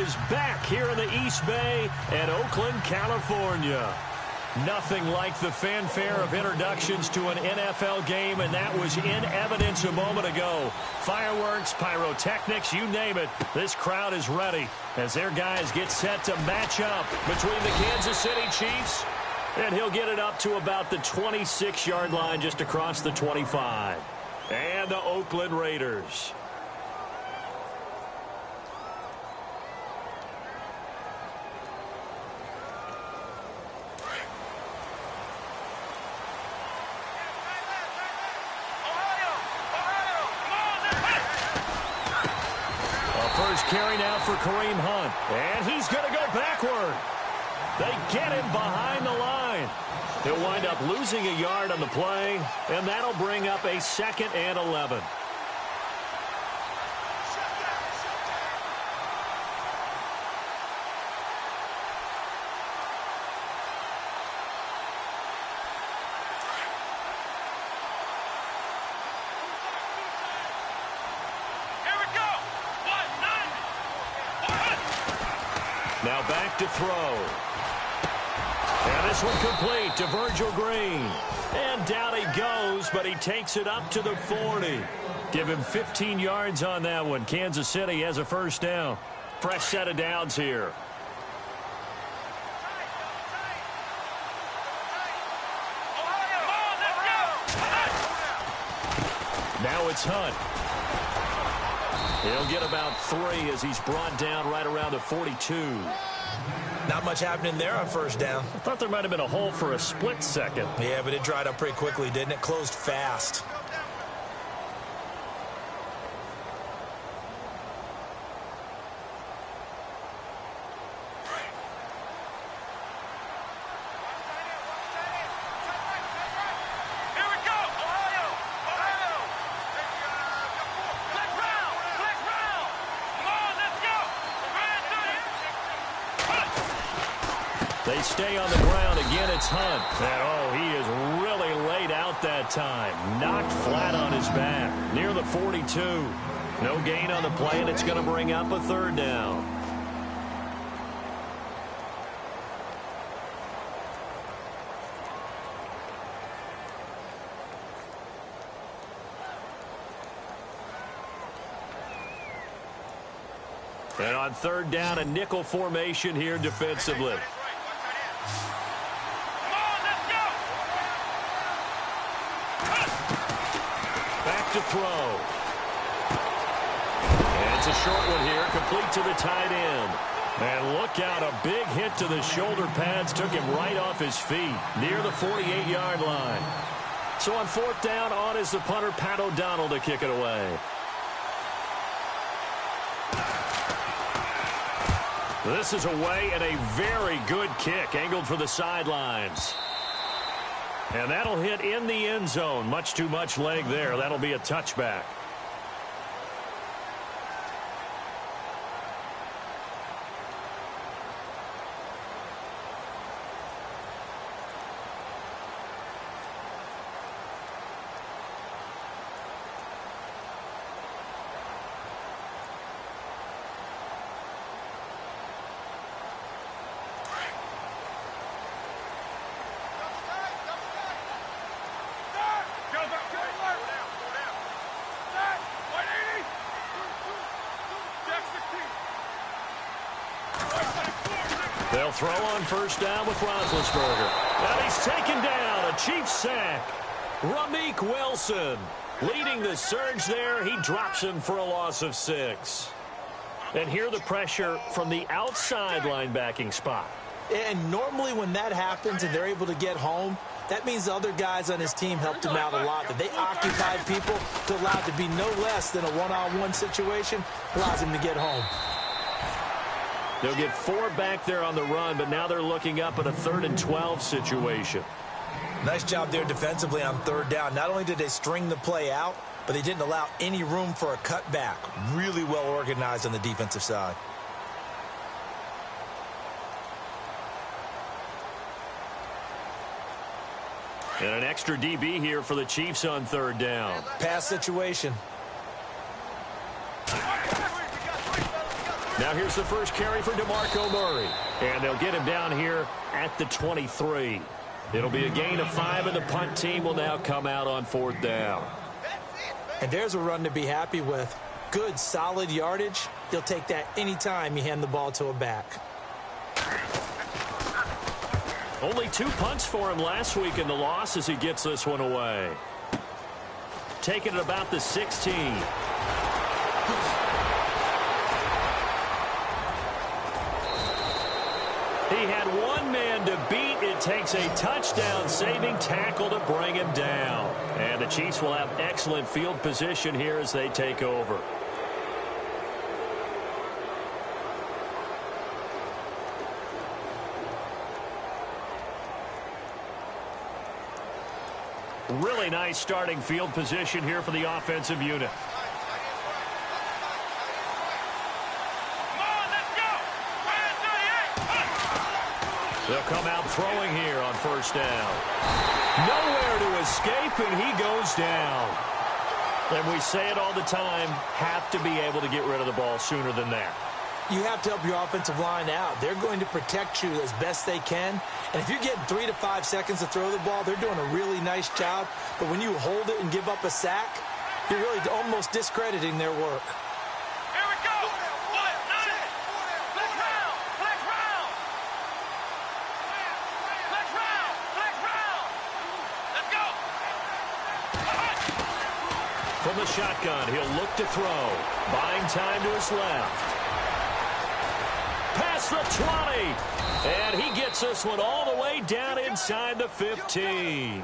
is back here in the East Bay at Oakland, California. Nothing like the fanfare of introductions to an NFL game, and that was in evidence a moment ago. Fireworks, pyrotechnics, you name it. This crowd is ready as their guys get set to match up between the Kansas City Chiefs, and he'll get it up to about the 26-yard line just across the 25. And the Oakland Raiders. Carry now for Kareem Hunt. And he's going to go backward. They get him behind the line. He'll wind up losing a yard on the play, and that'll bring up a 2nd and 11. Now back to throw. And this one complete to Virgil Green. And down he goes, but he takes it up to the 40. Give him 15 yards on that one. Kansas City has a first down. Fresh set of downs here. Now it's Hunt. He'll get about 3 as he's brought down right around the 42. Not much happening there on first down. I thought there might have been a hole for a split second. Yeah, but it dried up pretty quickly, didn't it? Closed fast. They stay on the ground. Again, it's Hunt. And, oh, he is really laid out that time. Knocked flat on his back. Near the 42. No gain on the play, and it's going to bring up a 3rd down. And on 3rd down, a nickel formation here defensively. Back to throw. And it's a short one here, complete to the tight end. And look out, a big hit to the shoulder pads took him right off his feet, near the 48-yard line. So on 4th down, on is the punter, Pat O'Donnell, to kick it away. This is away and a very good kick, angled for the sidelines. And that'll hit in the end zone. Much too much leg there. That'll be a touchback. They'll throw on first down with Roethlisberger. And he's taken down. A Chiefs sack. Ramik Wilson leading the surge there. He drops him for a loss of 6. And here the pressure from the outside linebacking spot. And normally when that happens and they're able to get home, that means the other guys on his team helped him out a lot. That they occupied people to allow it to be no less than a one-on-one situation, allows him to get home. They'll get 4 back there on the run, but now they're looking up at a 3rd and 12 situation. Nice job there defensively on 3rd down. Not only did they string the play out, but they didn't allow any room for a cutback. Really well organized on the defensive side. And an extra DB here for the Chiefs on 3rd down. Pass situation. Now here's the first carry for DeMarco Murray. And they'll get him down here at the 23. It'll be a gain of 5, and the punt team will now come out on 4th down. And there's a run to be happy with. Good, solid yardage. You'll take that anytime you hand the ball to a back. Only 2 punts for him last week in the loss as he gets this one away. Taking it about the 16. He had one man to beat. It takes a touchdown-saving tackle to bring him down. And the Chiefs will have excellent field position here as they take over. Really nice starting field position here for the offensive unit. They'll come out throwing here on 1st down. Nowhere to escape, and he goes down. And we say it all the time, have to be able to get rid of the ball sooner than that. You have to help your offensive line out. They're going to protect you as best they can. And if you're getting 3 to 5 seconds to throw the ball, they're doing a really nice job. But when you hold it and give up a sack, you're really almost discrediting their work. Here we go. Flex round. Let's go. From the shotgun, he'll look to throw. Buying time to his left. Past the 20. And he gets this one all the way down inside the 15.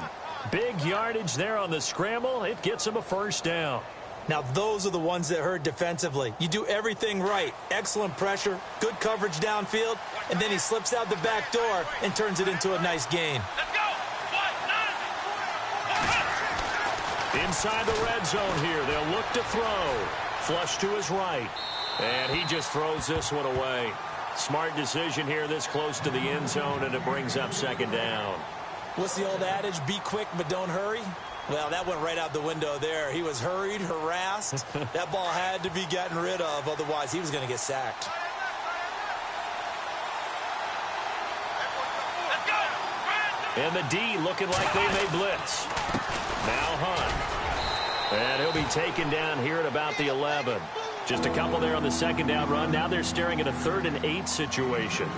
Big yardage there on the scramble. It gets him a 1st down. Now, those are the ones that hurt defensively. You do everything right. Excellent pressure, good coverage downfield, and then he slips out the back door and turns it into a nice gain. Let's go. Inside the red zone here, they'll look to throw. Flush to his right. And he just throws this one away. Smart decision here this close to the end zone, and it brings up 2nd down. What's the old adage? Be quick, but don't hurry. Well, that went right out the window there. He was hurried, harassed. That ball had to be gotten rid of. Otherwise, he was going to get sacked. And the D looking like they may blitz. Now Hunt. And he'll be taken down here at about the 11. Just a couple there on the 2nd down run. Now they're staring at a 3rd and 8 situation.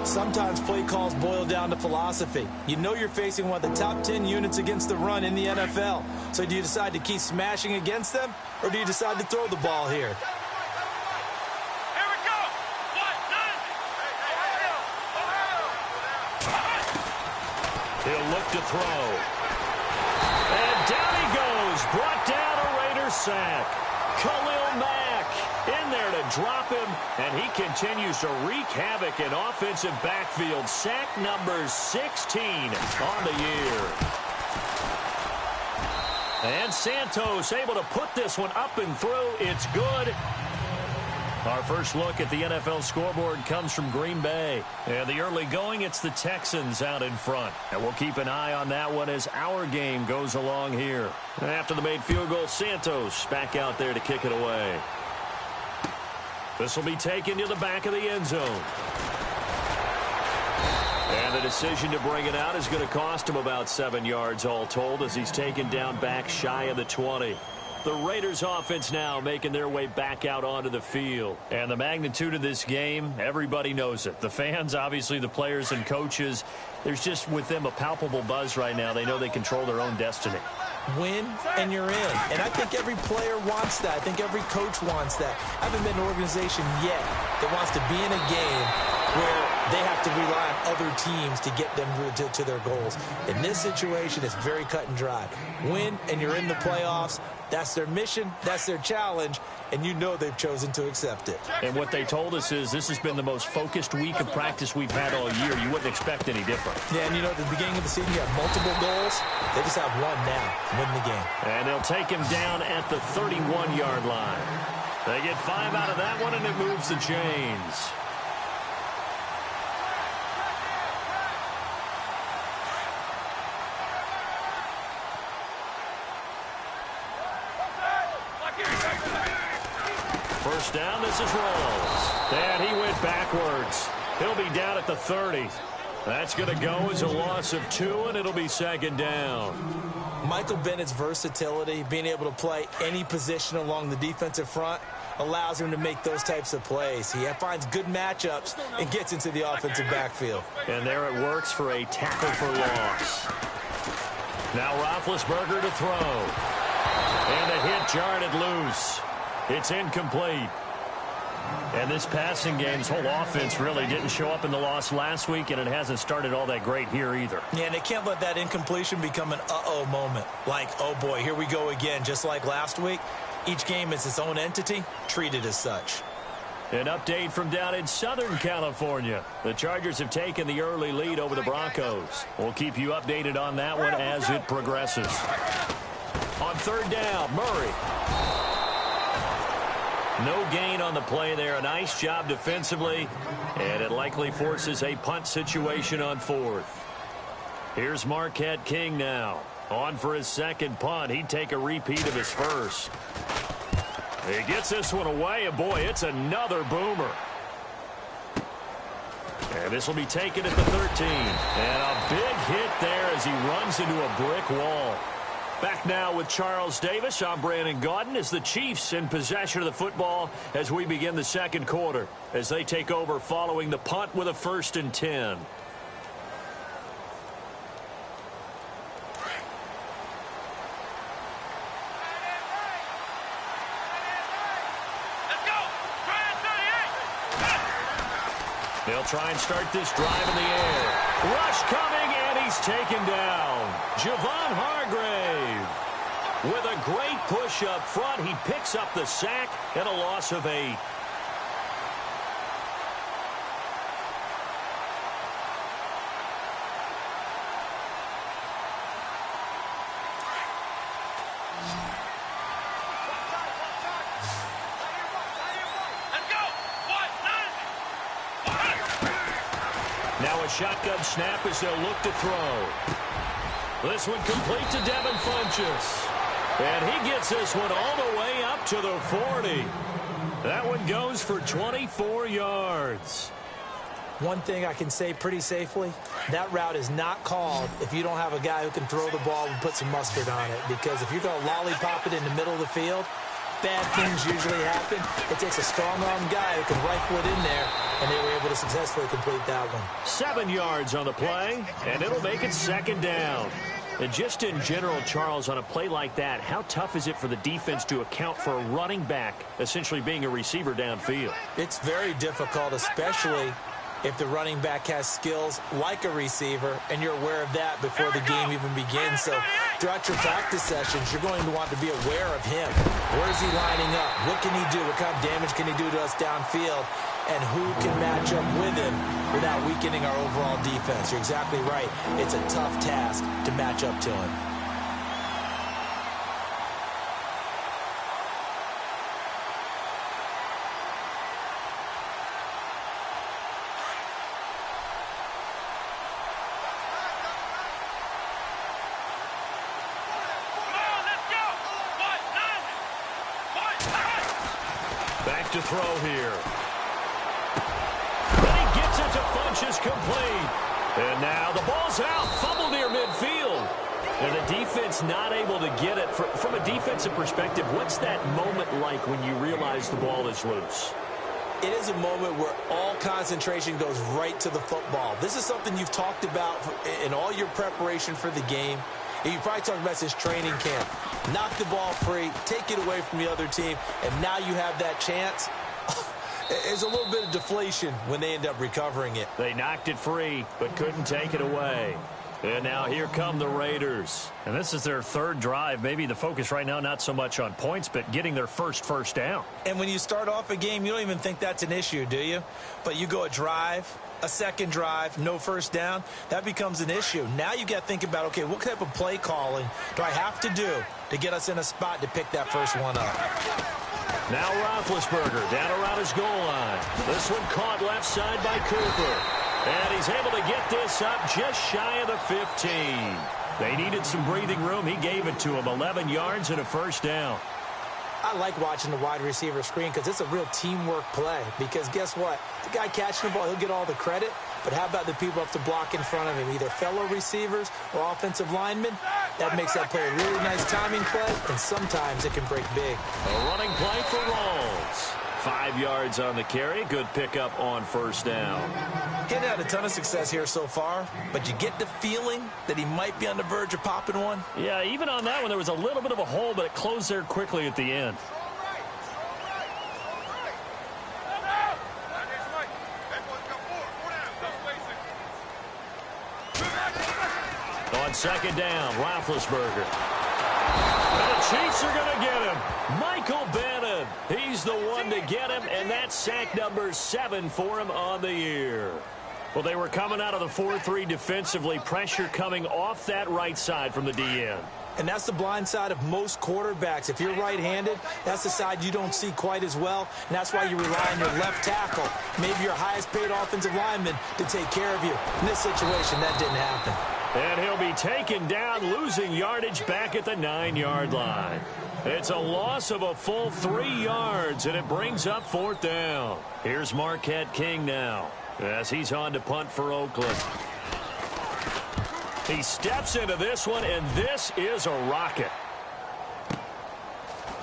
Sometimes play calls boil down to philosophy. You know you're facing one of the top 10 units against the run in the NFL. So do you decide to keep smashing against them, or do you decide to throw the ball here? Here we go. He'll look to throw. And down he goes. Brought down a Raider sack. Khalil Mack in there to drop him, and he continues to wreak havoc in offensive backfield. Sack number 16 on the year. And Santos able to put this one up and through. It's good. Our first look at the NFL scoreboard comes from Green Bay. And the early going, it's the Texans out in front. And we'll keep an eye on that one as our game goes along here. After the made field goal, Santos back out there to kick it away. This will be taken to the back of the end zone. And the decision to bring it out is going to cost him about 7 yards all told as he's taken down back shy of the 20. The Raiders offense now making their way back out onto the field. And the magnitude of this game, everybody knows it. The fans, obviously the players and coaches, there's just with them a palpable buzz right now. They know they control their own destiny. Win and you're in. And I think every player wants that. I think every coach wants that. I haven't been an organization yet that wants to be in a game where they have to rely on other teams to get them to their goals. In this situation, it's very cut and dry. Win and you're in the playoffs. That's their mission. That's their challenge. And you know they've chosen to accept it. And what they told us is this has been the most focused week of practice we've had all year. You wouldn't expect any different. Yeah, and you know, at the beginning of the season, you have multiple goals. They just have one now, win the game. And they'll take him down at the 31-yard line. They get 5 out of that one, and it moves the chains. down. This is Rolls. And he went backwards. He'll be down at the 30. That's going to go as a loss of 2, and it'll be second down. Michael Bennett's versatility, being able to play any position along the defensive front, allows him to make those types of plays. He finds good matchups and gets into the offensive backfield. And there it works for a tackle for loss. Now Roethlisberger to throw. And the hit jarred it loose. It's incomplete. And this passing game's whole offense really didn't show up in the loss last week, and it hasn't started all that great here either. Yeah, and they can't let that incompletion become an uh-oh moment. Like, oh boy, here we go again, just like last week. Each game is its own entity, treated as such. An update from down in Southern California. The Chargers have taken the early lead over the Broncos. We'll keep you updated on that one as it progresses. On third down, Murray. No gain on the play there. A nice job defensively, and it likely forces a punt situation on fourth. Here's Marquette King now. On for his second punt. He'd take a repeat of his first. He gets this one away, and boy, it's another boomer. And this will be taken at the 13. And a big hit there as he runs into a brick wall. Back now with Charles Davis. I'm Brandon Gaudin as the Chiefs in possession of the football as we begin the second quarter, as they take over following the punt with a 1st and 10. They'll try and start this drive in the air. Rush coming, and he's taken down. Javon Hargrave with a great push up front. He picks up the sack and a loss of 8. Now a shotgun snap as they'll look to throw. This one complete to Devin Funchess. And he gets this one all the way up to the 40. That one goes for 24 yards. One thing I can say pretty safely, that route is not called if you don't have a guy who can throw the ball and put some mustard on it. Because if you're going to lollipop it in the middle of the field, bad things usually happen. It takes a strong-arm guy who can rifle it in there, and they were able to successfully complete that one. 7 yards on the play, and it'll make it second down. And just in general, Charles, on a play like that, how tough is it for the defense to account for a running back essentially being a receiver downfield? It's very difficult, especially if the running back has skills like a receiver, and you're aware of that before the game even begins. So throughout your practice sessions, you're going to want to be aware of him. Where is he lining up? What can he do? What kind of damage can he do to us downfield? And who can match up with him without weakening our overall defense? You're exactly right. It's a tough task to match up to him. Back to throw here. And he gets it to Funchess complete. And now the ball's out. Fumble near midfield. And the defense not able to get it. From a defensive perspective, what's that moment like when you realize the ball is loose? It is a moment where all concentration goes right to the football. This is something you've talked about in all your preparation for the game. You probably talked about this training camp. Knock the ball free, take it away from the other team, and now you have that chance. There's a little bit of deflation when they end up recovering it. They knocked it free, but couldn't take it away. And now here come the Raiders. And this is their third drive. Maybe the focus right now not so much on points, but getting their first down. And when you start off a game, you don't even think that's an issue, do you? But you go a drive, a second drive, no first down, that becomes an issue. Now you got to think about, okay, what type of play calling do I have to do to get us in a spot to pick that first one up? Now Roethlisberger down around his goal line. This one caught left side by Cooper. And he's able to get this up just shy of the 15. They needed some breathing room. He gave it to him. 11 yards and a first down. I like watching the wide receiver screen because it's a real teamwork play. Because guess what? The guy catching the ball, he'll get all the credit. But how about the people up to block in front of him, either fellow receivers or offensive linemen? That makes that play a really nice timing play, and sometimes it can break big. A running play for Rawls. 5 yards on the carry. Good pickup on first down. He hadn't had a ton of success here so far, but you get the feeling that he might be on the verge of popping one. Yeah, even on that one, there was a little bit of a hole, but it closed there quickly at the end. On second down, Roethlisberger. And the Chiefs are going to get him. Michael Bannon. He's the one to get him, and that's sack number 7 for him on the year. Well, they were coming out of the 4-3 defensively. Pressure coming off that right side from the DN. And that's the blind side of most quarterbacks. If you're right-handed, that's the side you don't see quite as well, and that's why you rely on your left tackle, maybe your highest-paid offensive lineman, to take care of you. In this situation, that didn't happen. And he'll be taken down, losing yardage back at the 9-yard line. It's a loss of a full 3 yards, and it brings up 4th down. Here's Marquette King now, as he's on to punt for Oakland. He steps into this one, and this is a rocket.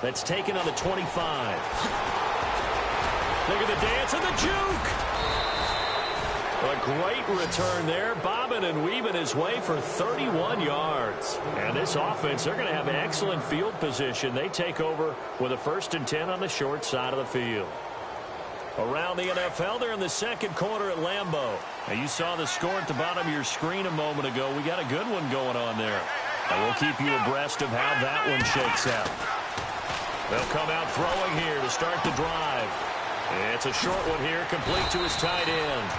That's taken on the 25. Look at the dance and the juke. A great return there, bobbing and weaving his way for 31 yards. And this offense, they're going to have excellent field position. They take over with a 1st and 10 on the short side of the field. Around the NFL, they're in the second quarter at Lambeau. Now, you saw the score at the bottom of your screen a moment ago. We got a good one going on there. And we'll keep you abreast of how that one shakes out. They'll come out throwing here to start the drive. It's a short one here, complete to his tight end.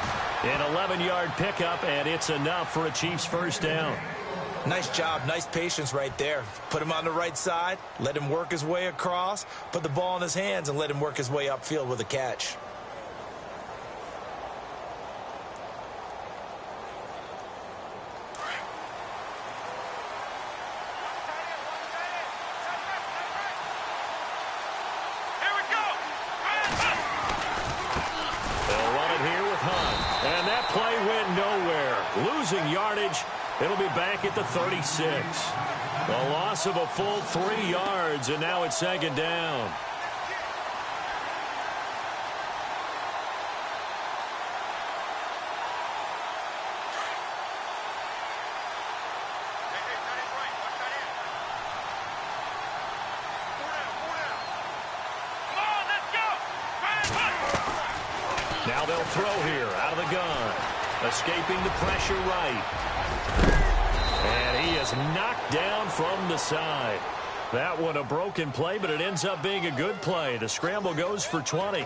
An 11-yard pickup, and it's enough for a Chiefs 1st down. Nice job, nice patience right there. Put him on the right side, let him work his way across, put the ball in his hands, and let him work his way upfield with a catch. Losing yardage, it'll be back at the 36. A loss of a full 3 yards, and now it's 2nd down. Now they'll throw here out of the gun. Escaping the pressure right. And he is knocked down from the side. That one a broken play, but it ends up being a good play. The scramble goes for 20.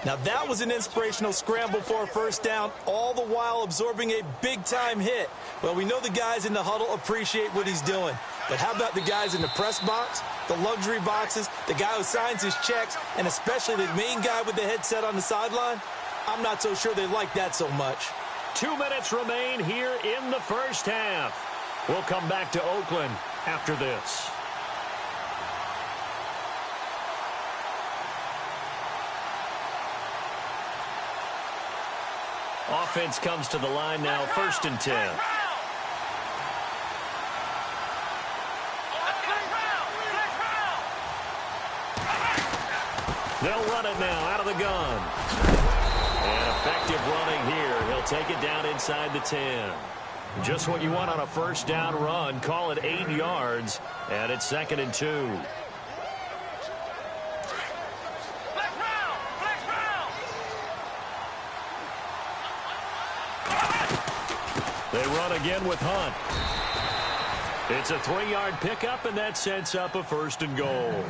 Now that was an inspirational scramble for a 1st down, all the while absorbing a big-time hit. Well, we know the guys in the huddle appreciate what he's doing. But how about the guys in the press box, the luxury boxes, the guy who signs his checks, and especially the main guy with the headset on the sideline? I'm not so sure they like that so much. 2 minutes remain here in the 1st half. We'll come back to Oakland after this. Offense comes to the line now, 1st and 10. They'll run it now out of the gun. And effective running here. He'll take it down inside the 10. Just what you want on a 1st down run. Call it 8 yards. And it's 2nd and 2. They run again with Hunt. It's a 3-yard pickup, and that sets up a 1st and goal.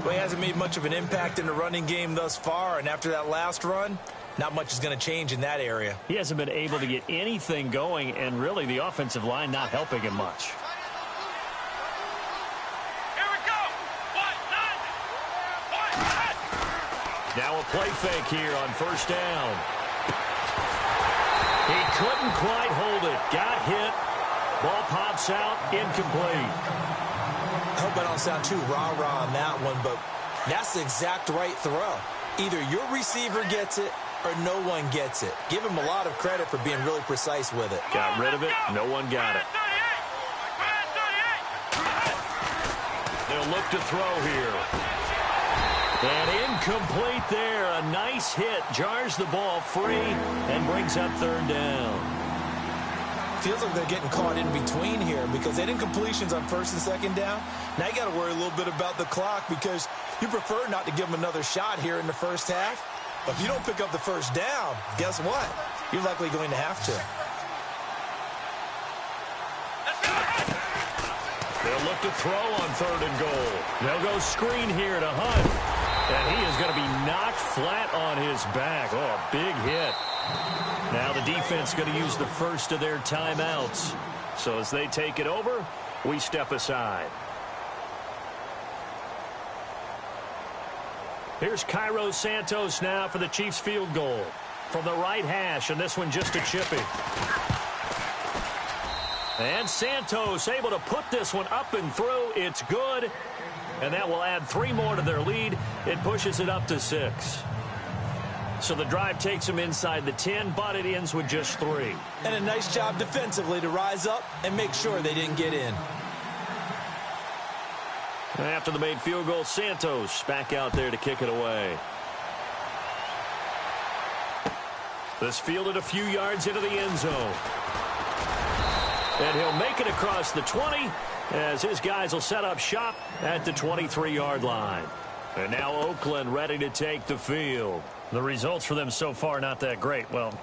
Well, he hasn't made much of an impact in the running game thus far, and after that last run, not much is going to change in that area. He hasn't been able to get anything going, and really the offensive line not helping him much. Here we go. Now a play fake here on 1st down. He couldn't quite hold it. Got hit. Ball pops out. Incomplete. I hope I don't sound too rah-rah on that one, but That's the exact right throw. Either your receiver gets it or no one gets it. Give him a lot of credit for being really precise with it. Got rid of it. No one got it. They'll look to throw here. And incomplete there. A nice hit. Jars the ball free and brings up third down. Feels like they're getting caught in between here because they didn't completions on first and second down. Now you got to worry a little bit about the clock because you prefer not to give them another shot here in the first half. But if you don't pick up the first down, guess what? You're likely going to have to. They'll look to throw on third and goal. They'll go screen here to Hunt. And he is going to be knocked flat on his back. Oh, a big hit. Now the defense going to use the first of their timeouts. So as they take it over, we step aside. Here's Cairo Santos now for the Chiefs field goal. From the right hash, and this one just a chippy. And Santos able to put this one up and through. It's good. And that will add 3 more to their lead. It pushes it up to 6. So the drive takes them inside the 10, but it ends with just 3. And a nice job defensively to rise up and make sure they didn't get in. After the made field goal, Santos back out there to kick it away. This fielded a few yards into the end zone. And he'll make it across the 20 as his guys will set up shop at the 23-yard line. And now Oakland ready to take the field. The results for them so far not that great. Well,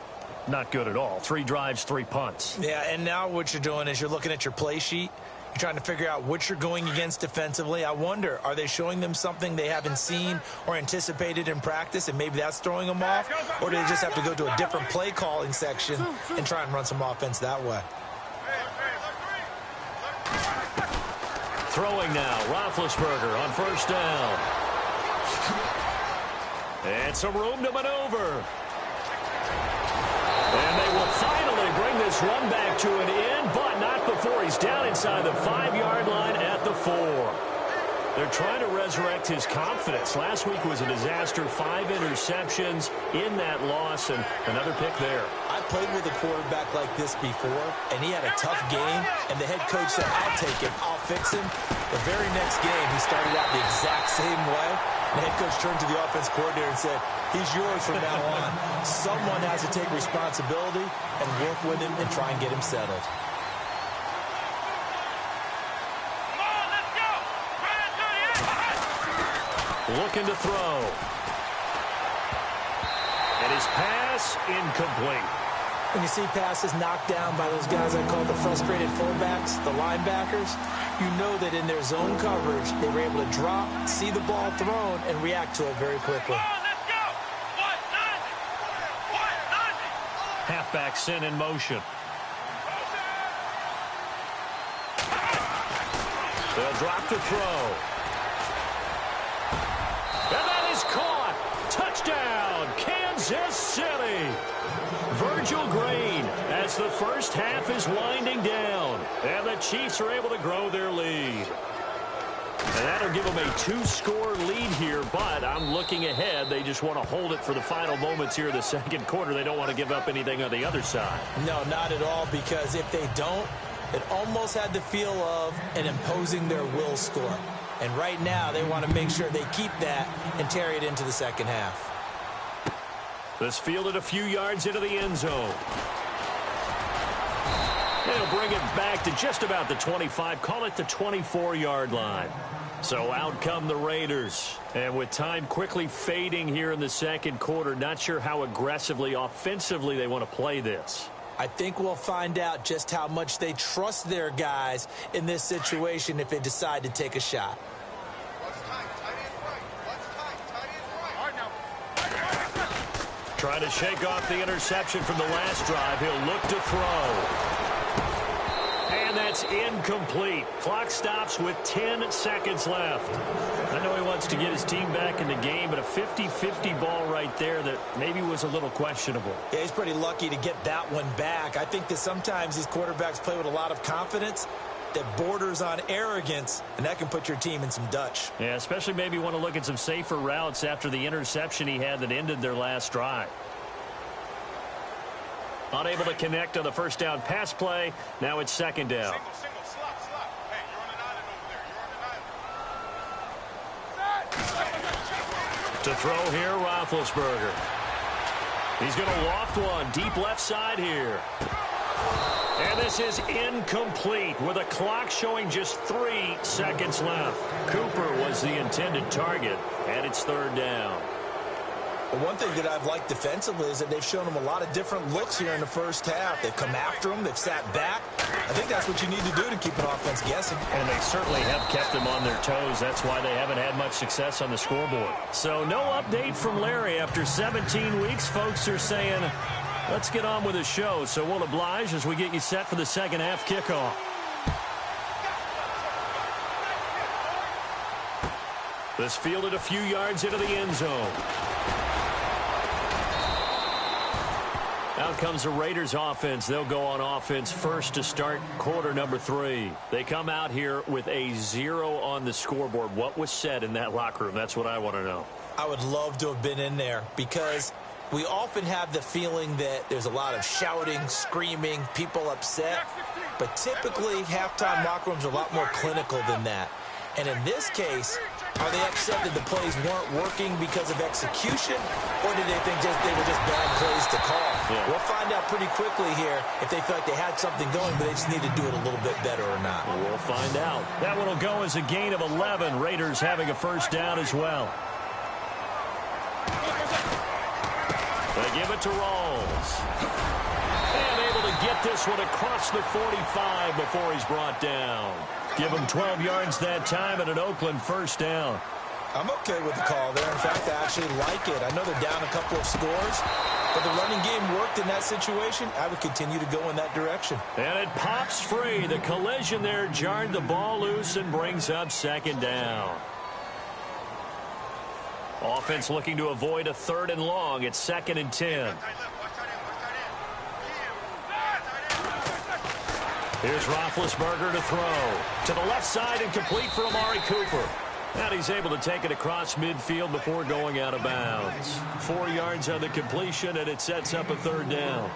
not good at all. 3 drives, 3 punts. Yeah, and now what you're doing is you're looking at your play sheet. You're trying to figure out what you're going against defensively. I wonder, are they showing them something they haven't seen or anticipated in practice, and maybe that's throwing them off? Or do they just have to go to a different play calling section and try and run some offense that way? Throwing now, Roethlisberger on first down. And some room to maneuver. And they will finally bring this run back to an end, but not before he's down inside the 5-yard line at the 4. They're trying to resurrect his confidence. Last week was a disaster. 5 interceptions in that loss, and another pick there. I played with a quarterback like this before, and he had a tough game, and the head coach said, I'll take him, I'll fix him. The very next game, he started out the exact same way. The head coach turned to the offense coordinator and said, he's yours from now on. Someone has to take responsibility and work with him and try and get him settled. Looking to throw. And his pass incomplete. When you see passes knocked down by those guys I call the frustrated fullbacks, the linebackers, you know that in their zone coverage, they were able to drop, see the ball thrown, and react to it very quickly. Halfback sent in motion. They'll drop to throw. And that is caught. Touchdown, Kansas City. Virgil Green as the first half is winding down. And the Chiefs are able to grow their lead. And that'll give them a 2-score lead here, but I'm looking ahead. They just want to hold it for the final moments here in the second quarter. They don't want to give up anything on the other side. No, not at all, because if they don't, it almost had the feel of an imposing their will score. And right now, they want to make sure they keep that and carry it into the second half. This fielded a few yards into the end zone. They'll bring it back to just about the 25. Call it the 24-yard line. So out come the Raiders. And with time quickly fading here in the second quarter, not sure how aggressively, offensively they want to play this. I think we'll find out just how much they trust their guys in this situation if they decide to take a shot. Trying to shake off the interception from the last drive. He'll look to throw. And that's incomplete. Clock stops with 10 seconds left. I know he wants to get his team back in the game, but a 50-50 ball right there that maybe was a little questionable. Yeah, he's pretty lucky to get that one back. I think that sometimes these quarterbacks play with a lot of confidence, that borders on arrogance, and that can put your team in some Dutch. Yeah, especially maybe want to look at some safer routes after the interception he had that ended their last drive. Unable to connect on the first down pass play. Now it's second down. Single, slot. Hey, you're on an island over there. You're on an island. To throw here, Roethlisberger. He's going to loft one deep left side here. And this is incomplete with a clock showing just 3 seconds left. Cooper was the intended target, and it's third down. The one thing that I've liked defensively is that they've shown them a lot of different looks here in the first half. They've come after them. They've sat back. I think that's what you need to do to keep an offense guessing. And they certainly have kept them on their toes. That's why they haven't had much success on the scoreboard. So no update from Larry. After 17 weeks, folks are saying, let's get on with the show. So we'll oblige as we get you set for the second half kickoff. This fielded a few yards into the end zone. Out comes the Raiders offense. They'll go on offense first to start quarter number 3. They come out here with a 0 on the scoreboard. What was said in that locker room? That's what I want to know. I would love to have been in there because we often have the feeling that there's a lot of shouting, screaming, people upset. But typically, halftime locker rooms are a lot more clinical than that. And in this case, are they upset that the plays weren't working because of execution, or did they think they were just bad plays to call? Yeah. We'll find out pretty quickly here if they feel like they had something going, but they just need to do it a little bit better or not. We'll find out. That one will go as a gain of 11. Raiders having a first down as well. They give it to Rawls. And able to get this one across the 45 before he's brought down. Give him 12 yards that time and an Oakland first down. I'm okay with the call there. In fact, I actually like it. I know they're down a couple of scores, but the running game worked in that situation. I would continue to go in that direction. And it pops free. The collision there jarred the ball loose and brings up second down. Offense looking to avoid a 3rd and long. It's 2nd and 10. Here's Roethlisberger to throw. To the left side and complete for Amari Cooper. And he's able to take it across midfield before going out of bounds. 4 yards on the completion, and it sets up a 3rd down.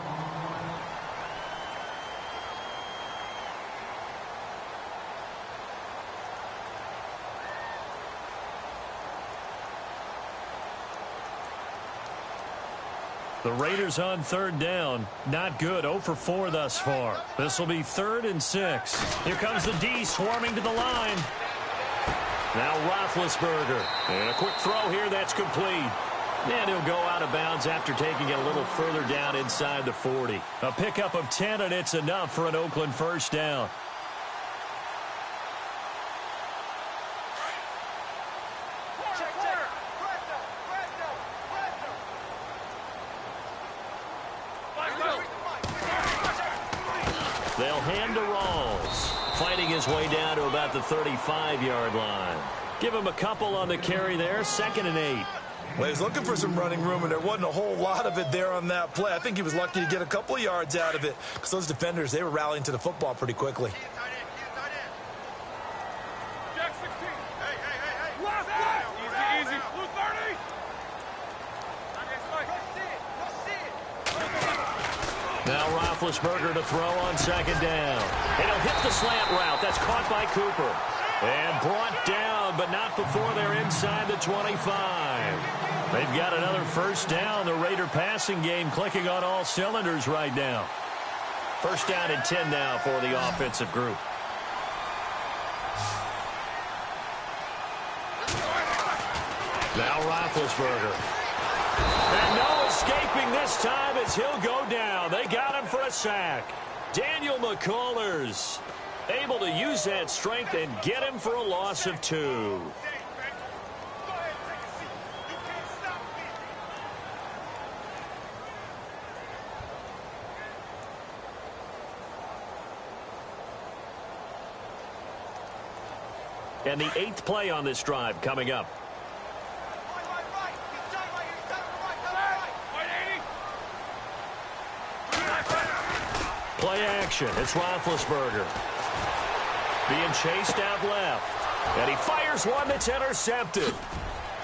The Raiders on 3rd down. Not good. 0 for 4 thus far. This will be 3rd and 6. Here comes the D swarming to the line. Now Roethlisberger. And a quick throw here. That's complete. And he'll go out of bounds after taking it a little further down inside the 40. A pickup of 10, and it's enough for an Oakland first down. They'll hand to Rawls, fighting his way down to about the 35-yard line. Give him a couple on the carry there, 2nd and 8. Well, he was looking for some running room, and there wasn't a whole lot of it there on that play. I think he was lucky to get a couple of yards out of it because those defenders, they were rallying to the football pretty quickly. Easy. Blue 30. Now Roethlisberger to throw on 2nd down. And he'll hit the slant route. That's caught by Cooper. And brought down, but not before they're inside the 25. They've got another first down. The Raider passing game clicking on all cylinders right now. First down and 10 now for the offensive group. Now Roethlisberger. And no escaping this time as he'll go down. They got him for a sack. Daniel McCullers able to use that strength and get him for a loss of 2. And the 8th play on this drive coming up. Play action. It's Roethlisberger. being chased out left. And he fires one that's intercepted.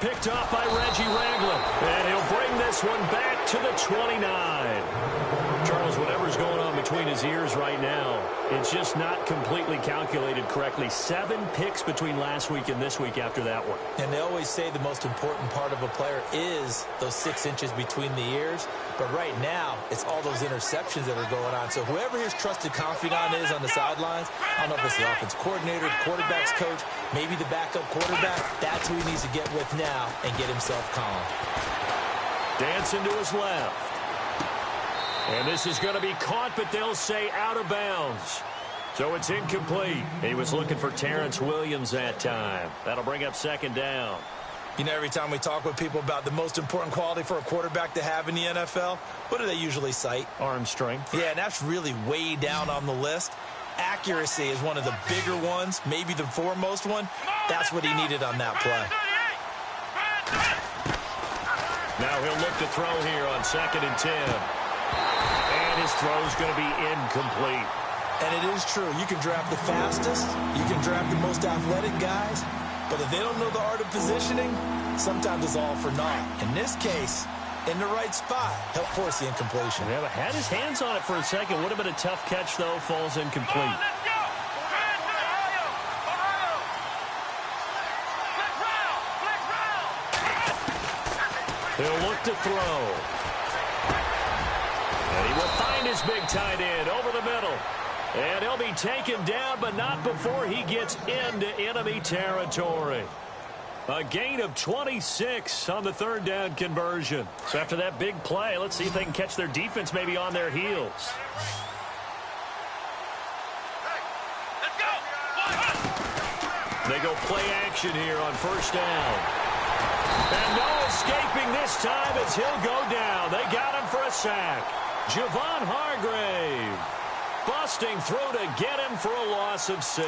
Picked off by Reggie Ragland. And he'll bring this one back to the 29. Charles, whatever's going on between his ears right now, it's just not completely calculated correctly. 7 picks between last week and this week after that one. And they always say the most important part of a player is those 6 inches between the ears. But right now, it's all those interceptions that are going on. So whoever his trusted confidant is on the sidelines, I don't know if it's the offense coordinator, the quarterback's coach, maybe the backup quarterback, that's who he needs to get with now and get himself calm. Dancing to his left. And this is going to be caught, but they'll say out of bounds. So it's incomplete. He was looking for Terrence Williams that time. That'll bring up second down. You know, every time we talk with people about the most important quality for a quarterback to have in the NFL, what do they usually cite? Arm strength. Yeah, and that's really way down on the list. Accuracy is one of the bigger ones, maybe the foremost one. That's what he needed on that play. Now he'll look to throw here on 2nd and 10. And his throw's going to be incomplete. And it is true. You can draft the fastest. You can draft the most athletic guys. But if they don't know the art of positioning, sometimes it's all for naught. In this case, in the right spot, help force the incompletion. Yeah, but had his hands on it for a second. Would have been a tough catch, though. Falls incomplete. He'll look to throw. And he will find his big tight end over the middle. And he'll be taken down, but not before he gets into enemy territory. A gain of 26 on the 3rd down conversion. So after that big play, let's see if they can catch their defense maybe on their heels. They go play action here on 1st down. And no escaping this time as he'll go down. They got him for a sack. Javon Hargrave busting through to get him for a loss of 6.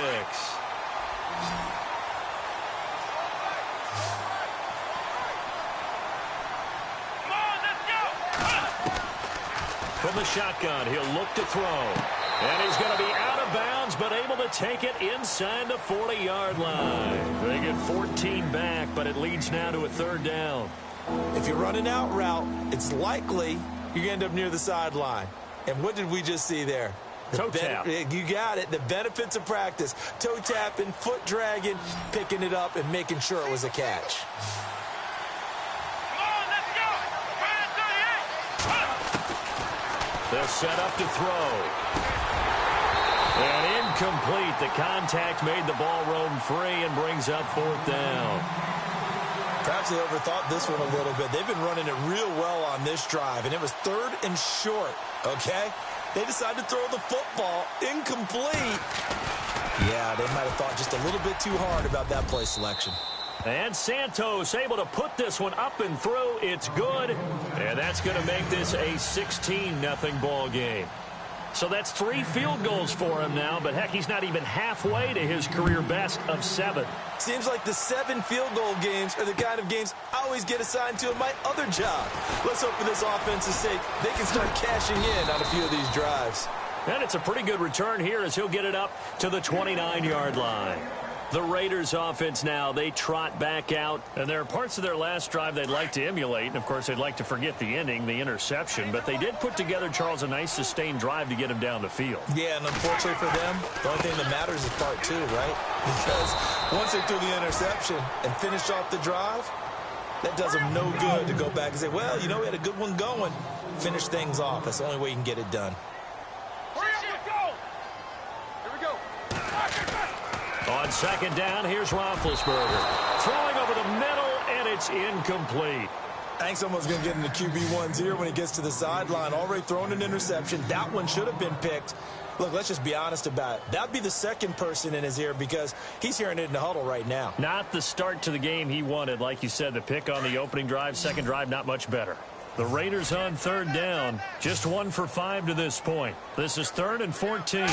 From the shotgun, he'll look to throw. And he's going to be out of bounds, but able to take it inside the 40-yard line. They get 14 back, but it leads now to a 3rd down. If you're running out route, it's likely you end up near the sideline. And what did we just see there? Toe tap. You got it. The benefits of practice. Toe tapping, foot dragging, picking it up, and making sure it was a catch. They'll set up to throw. And incomplete. The contact made the ball roam free and brings up 4th down. Perhaps they overthought this one a little bit. They've been running it real well on this drive, and it was 3rd and short, okay? They decided to throw the football incomplete. Yeah, they might have thought just a little bit too hard about that play selection. And Santos able to put this one up and through. It's good. And that's going to make this a 16-0 ball game. So that's 3 field goals for him now, but heck, he's not even halfway to his career best of 7. Seems like the 7 field goal games are the kind of games I always get assigned to in my other job. Let's hope for this offense's sake they can start cashing in on a few of these drives. And it's a pretty good return here as he'll get it up to the 29-yard line. The Raiders offense now, they trot back out. And there are parts of their last drive they'd like to emulate. And, of course, they'd like to forget the ending, the interception. But they did put together, Charles, a nice sustained drive to get him down the field. Yeah, and unfortunately for them, the only thing that matters is part 2, right? Because once they threw the interception and finished off the drive, that does them no good to go back and say, well, you know, we had a good one going. Finish things off. That's the only way you can get it done. On 2nd down, here's Roethlisberger. Throwing over the middle, and it's incomplete. I think someone's going to get in the QB1's ear when he gets to the sideline. Already thrown an interception. That one should have been picked. Look, let's just be honest about it. That'd be the second person in his ear because he's hearing it in the huddle right now. Not the start to the game he wanted. Like you said, the pick on the opening drive, second drive, not much better. The Raiders on 3rd down. Just 1 for 5 to this point. This is 3rd and 14.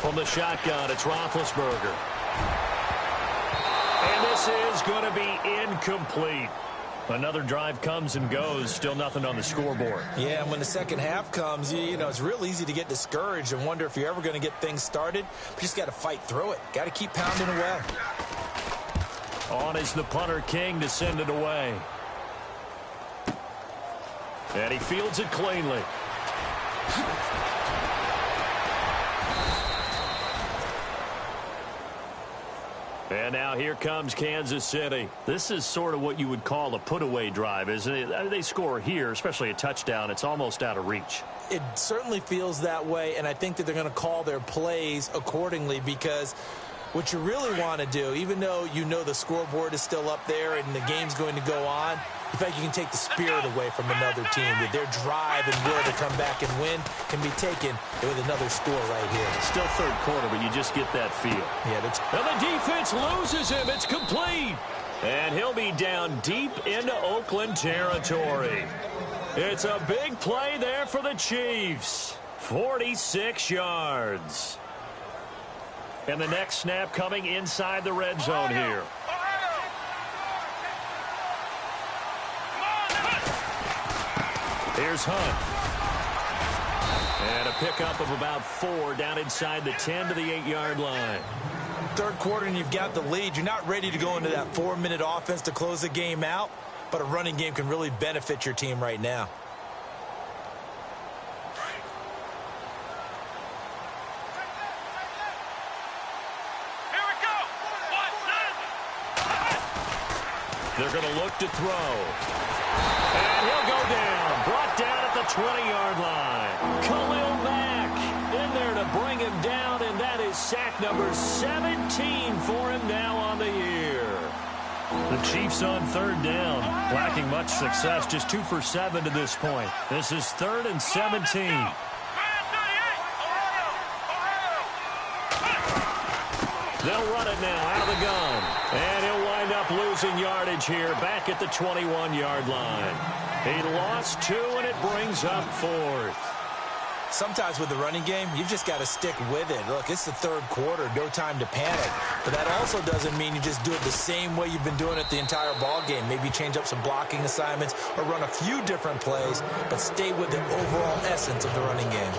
From the shotgun, it's Roethlisberger. And this is going to be incomplete. Another drive comes and goes, still nothing on the scoreboard. Yeah, and when the second half comes, you know, it's real easy to get discouraged and wonder if you're ever going to get things started. But you just got to fight through it. Got to keep pounding away. On is the punter, King, to send it away. And he fields it cleanly. And now here comes Kansas City. This is sort of what you would call a put-away drive, isn't it? They score here, especially a touchdown. It's almost out of reach. It certainly feels that way, and I think that they're going to call their plays accordingly, because what you really want to do, even though you know the scoreboard is still up there and the game's going to go on, in fact, you can take the spirit away from another team, that their drive and will to come back and win can be taken with another score right here. Still third quarter, but you just get that feel. Yeah, that's... And the defense loses him. It's complete. And he'll be down deep into Oakland territory. It's a big play there for the Chiefs. 46 yards. And the next snap coming inside the red zone here. Here's Hunt. And a pickup of about 4 down inside the 10 to the 8-yard line. Third quarter and you've got the lead. You're not ready to go into that 4-minute offense to close the game out, but a running game can really benefit your team right now. Here we go. They're going to look to throw. And he'll go down. Brought down at the 20-yard line. Khalil Mack in there to bring him down, and that is sack number 17 for him now on the year. The Chiefs on third down, lacking much success, just 2 for 7 to this point. This is 3rd and 17. They'll run it now out of the gun. And he'll wind up losing yardage here back at the 21-yard line. He lost 2, and it brings up 4th. Sometimes with the running game, you've just got to stick with it. Look, it's the third quarter, no time to panic. But that also doesn't mean you just do it the same way you've been doing it the entire ball game. Maybe change up some blocking assignments or run a few different plays, but stay with the overall essence of the running game.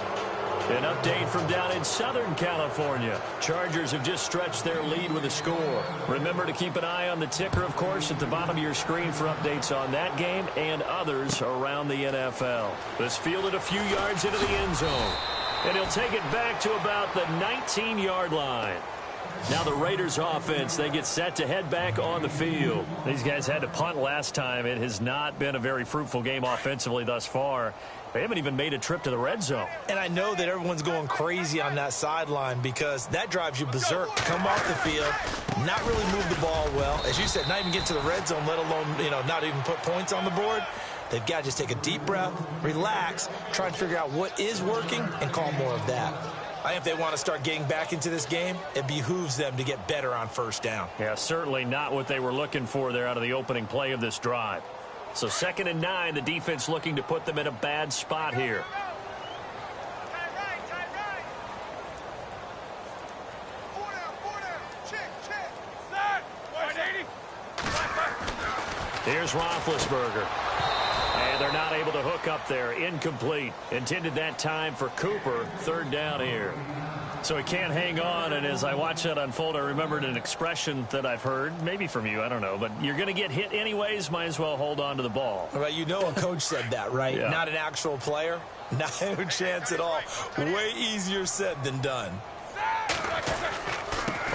An update from down in Southern California. Chargers have just stretched their lead with a score. Remember to keep an eye on the ticker, of course, at the bottom of your screen for updates on that game and others around the NFL. This fielded a few yards into the end zone. And he'll take it back to about the 19-yard line. Now the Raiders offense, they get set to head back on the field. These guys had to punt last time. It has not been a very fruitful game offensively thus far. They haven't even made a trip to the red zone. And I know that everyone's going crazy on that sideline because that drives you berserk. Come off the field, not really move the ball well. As you said, not even get to the red zone, let alone, not even put points on the board. They've got to just take a deep breath, relax, try and figure out what is working and call more of that. I think if they want to start getting back into this game, it behooves them to get better on first down. Yeah, certainly not what they were looking for there out of the opening play of this drive. So 2nd and 9, the defense looking to put them in a bad spot here. Here's Roethlisberger. And they're not able to hook up there. Incomplete. Intended that time for Cooper. 3rd down here. So he can't hang on, and as I watch that unfold, I remembered an expression that I've heard, maybe from you, I don't know, but you're going to get hit anyways, might as well hold on to the ball. Well, a coach said that, right? Yeah. Not an actual player. Not a chance at all. Way easier said than done.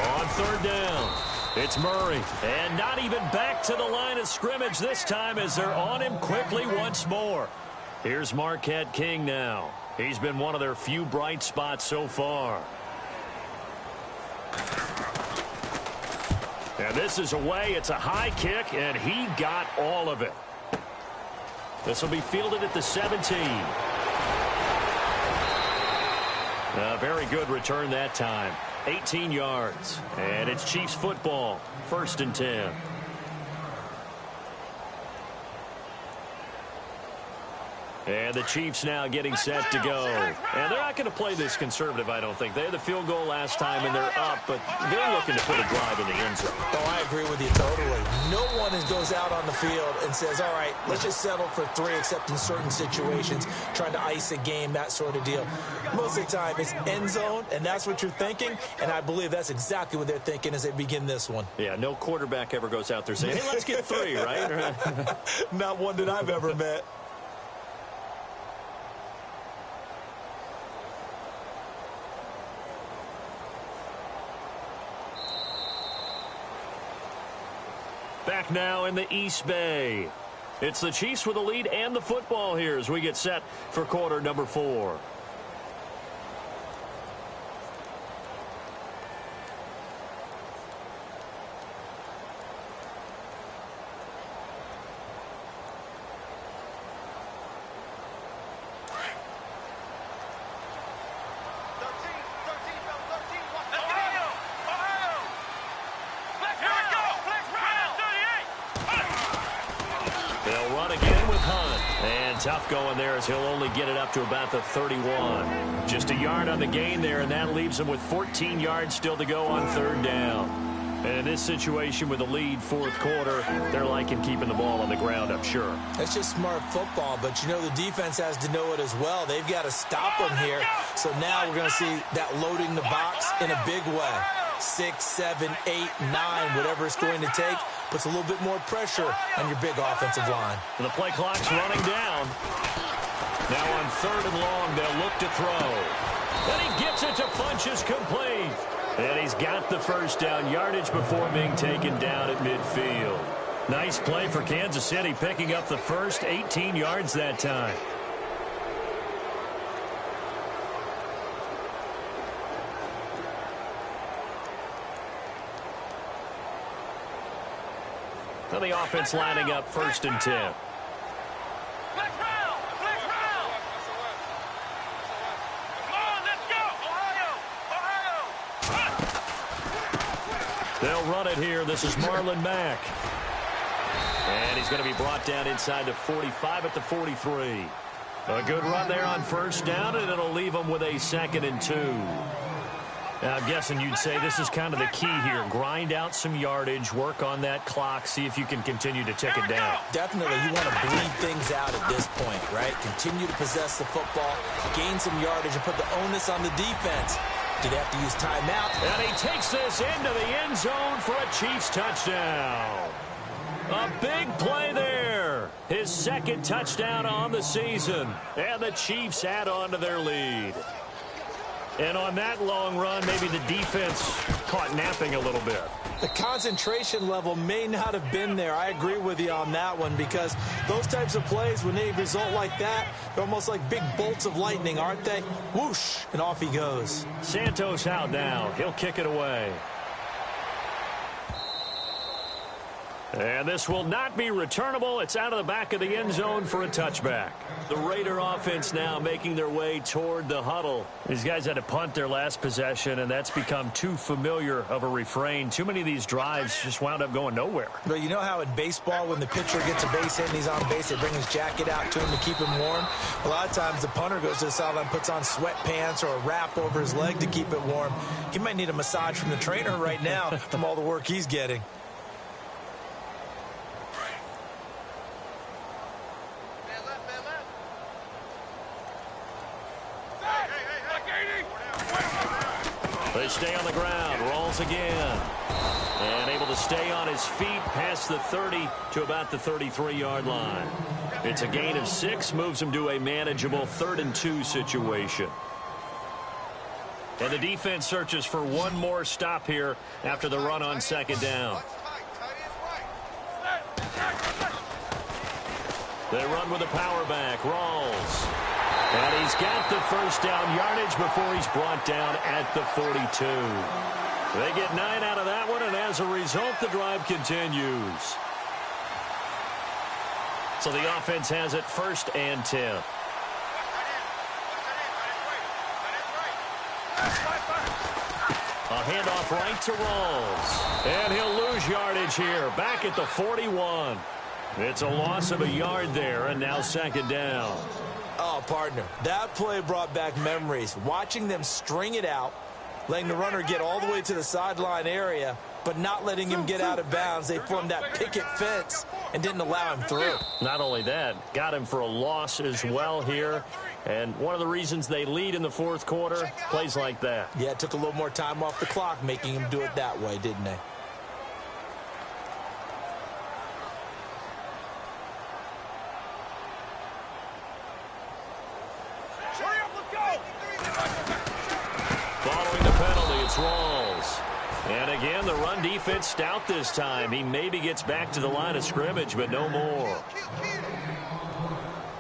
On 3rd down, it's Murray, and not even back to the line of scrimmage this time as they're on him quickly once more. Here's Marquette King now. He's been one of their few bright spots so far. And this is away. It's a high kick, and he got all of it. This will be fielded at the 17. A very good return that time. 18 yards. And it's Chiefs football. 1st and 10. And the Chiefs now getting set to go. And they're not going to play this conservative, I don't think. They had the field goal last time, and they're up, but they're looking to put a drive in the end zone. Oh, I agree with you totally. No one goes out on the field and says, all right, let's just settle for 3, except in certain situations, trying to ice a game, that sort of deal. Most of the time, it's end zone, and that's what you're thinking, and I believe that's exactly what they're thinking as they begin this one. Yeah, no quarterback ever goes out there saying, hey, let's get 3, right? Not one that I've ever met. Back now in the East Bay. It's the Chiefs with the lead and the football here as we get set for quarter number 4. They'll run again with Hunt. And tough going there as he'll only get it up to about the 31. Just a yard on the gain there, and that leaves him with 14 yards still to go on 3rd down. And in this situation with the lead 4th quarter, they're liking keeping the ball on the ground, I'm sure. That's just smart football, but you know the defense has to know it as well. They've got to stop them here. So now we're going to see that loading the box in a big way. 6, 7, 8, 9, whatever it's going to take, puts a little bit more pressure on your big offensive line. And the play clock's running down. Now on 3rd and long, they'll look to throw. And he gets it to Funchess complete. And he's got the first down, yardage before being taken down at midfield. Nice play for Kansas City, picking up the first 18 yards that time. Now the offense lining up 1st and 10. They'll run it here. This is Marlon Mack. And he's going to be brought down inside the 45 at the 43. A good run there on 1st down, and it'll leave them with a 2nd and 2. Now, I'm guessing you'd say this is kind of the key here. Grind out some yardage, work on that clock, see if you can continue to tick it down. Definitely, you want to bleed things out at this point, right? Continue to possess the football, gain some yardage, and put the onus on the defense. Did have to use timeout. And he takes this into the end zone for a Chiefs touchdown. A big play there. His 2nd touchdown on the season. And the Chiefs add on to their lead. And on that long run, maybe the defense caught napping a little bit. The concentration level may not have been there. I agree with you on that one, because those types of plays, when they result like that, they're almost like big bolts of lightning, aren't they? Whoosh, and off he goes. Santos out now. He'll kick it away. And this will not be returnable. It's out of the back of the end zone for a touchback. The Raider offense now making their way toward the huddle. These guys had to punt their last possession, and that's become too familiar of a refrain. Too many of these drives just wound up going nowhere. But you know how in baseball, when the pitcher gets a base hit and he's on base, they bring his jacket out to him to keep him warm? A lot of times the punter goes to the sideline, puts on sweatpants or a wrap over his leg to keep it warm. He might need a massage from the trainer right now from all the work he's getting. They stay on the ground. Rolls again. And able to stay on his feet past the 30 to about the 33-yard line. It's a gain of 6. Moves him to a manageable 3rd and 2 situation. And the defense searches for one more stop here after the run on 2nd down. They run with a power back. Rawls. And he's got the first down yardage before he's brought down at the 42. They get 9 out of that one, and as a result, the drive continues. So the offense has it 1st and 10. A handoff right to Rawls. And he'll lose yardage here, back at the 41. It's a loss of a yard there, and now 2nd down. Partner, that play brought back memories. Watching them string it out, letting the runner get all the way to the sideline area, but not letting him get out of bounds. They formed that picket fence and didn't allow him through. Not only that, got him for a loss as well here. And one of the reasons they lead in the fourth quarter, plays like that. Yeah, it took a little more time off the clock, making him do it that way, didn't they? Following the penalty, it's Rawls. And again, the run defense stout this time. He maybe gets back to the line of scrimmage, but no more.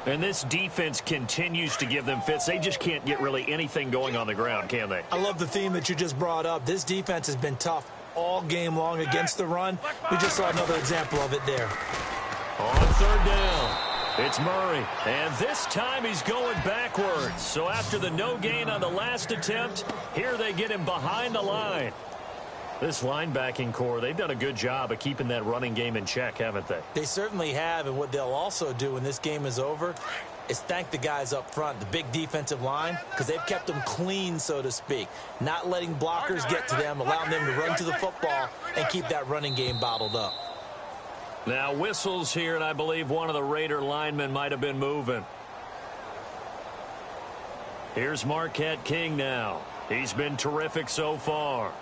And this defense continues to give them fits. They just can't get really anything going on the ground, can they? I love the theme that you just brought up. This defense has been tough all game long against the run. We just saw another example of it there. On third down, it's Murray. And this time he's going backwards. So after the no gain on the last attempt, here they get him behind the line. This linebacking core, they've done a good job of keeping that running game in check, haven't they? They certainly have, and what they'll also do when this game is over is thank the guys up front, the big defensive line, because they've kept them clean, so to speak, not letting blockers get to them, allowing them to run to the football and keep that running game bottled up. Now whistles here, and I believe one of the Raider linemen might have been moving. Here's Marquette King now. He's been terrific so far.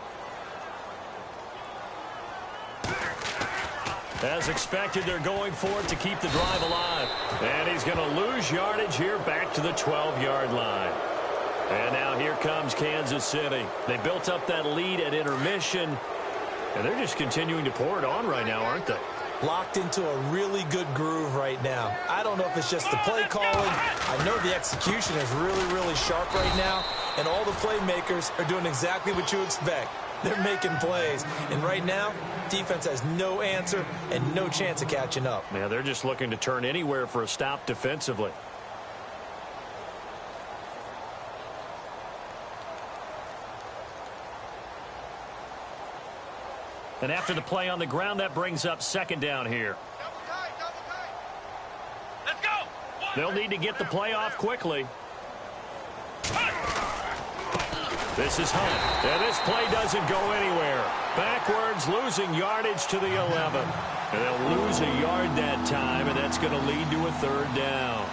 As expected, they're going for it to keep the drive alive. And he's going to lose yardage here back to the 12-yard line. And now here comes Kansas City. They built up that lead at intermission, and they're just continuing to pour it on right now, aren't they? Locked into a really good groove right now. I don't know if it's just the play calling. I know the execution is really, really sharp right now, and all the playmakers are doing exactly what you expect. They're making plays, and right now, defense has no answer and no chance of catching up. Yeah, they're just looking to turn anywhere for a stop defensively. And after the play on the ground, that brings up second down here. Let's go. They'll need to get the play off quickly. This is Hunt, and this play doesn't go anywhere. Backwards, losing yardage to the 11. And they'll lose a yard that time, and that's going to lead to a third down.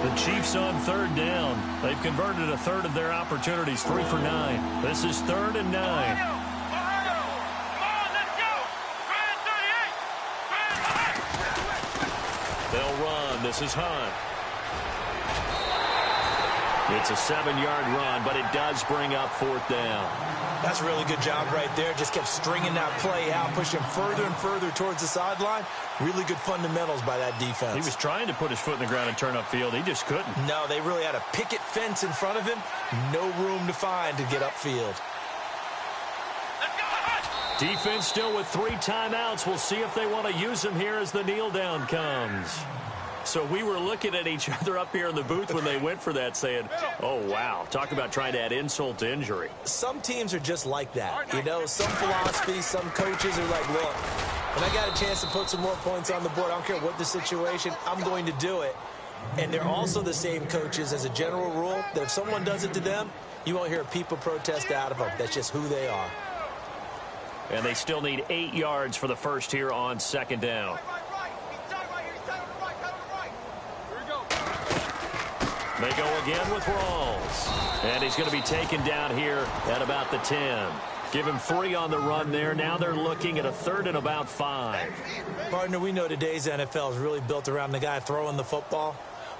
The Chiefs on third down. They've converted a third of their opportunities, 3 for 9. This is 3rd and 9. They'll run. This is Hunt. It's a 7-yard run, but it does bring up 4th down. That's a really good job right there. Just kept stringing that play out, pushing further and further towards the sideline. Really good fundamentals by that defense. He was trying to put his foot in the ground and turn upfield. He just couldn't. No, they really had a picket fence in front of him. No room to find to get upfield. Defense still with 3 timeouts. We'll see if they want to use them here as the kneel down comes. So we were looking at each other up here in the booth when they went for that saying, oh, wow, talk about trying to add insult to injury. Some teams are just like that. You know, some philosophies, some coaches are like, look, when I got a chance to put some more points on the board, I don't care what the situation, I'm going to do it. And they're also the same coaches as a general rule that if someone does it to them, you won't hear a people protest out of them. That's just who they are. And they still need 8 yards for the first here on second down. They go again with Rawls. And he's going to be taken down here at about the 10. Give him 3 on the run there. Now they're looking at a 3rd and about 5. Partner, we know today's NFL is really built around the guy throwing the football.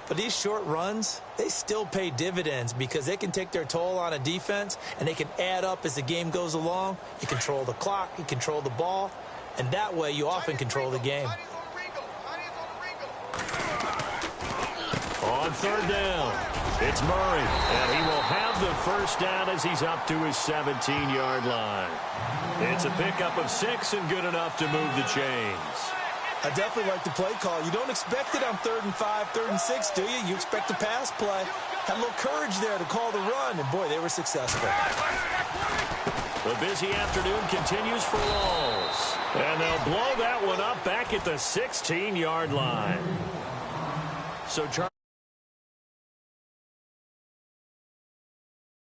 But these short runs, they still pay dividends because they can take their toll on a defense and they can add up as the game goes along. You control the clock, you control the ball, and that way you often control the game. On third down, it's Murray, and he will have the first down as he's up to his 17-yard line. It's a pickup of 6 and good enough to move the chains. I definitely like the play call. You don't expect it on 3rd and 5, 3rd and 6, do you? You expect a pass play. Had a little courage there to call the run, and boy, they were successful. The busy afternoon continues for Walls. And they'll blow that one up back at the 16-yard line. So Charlie.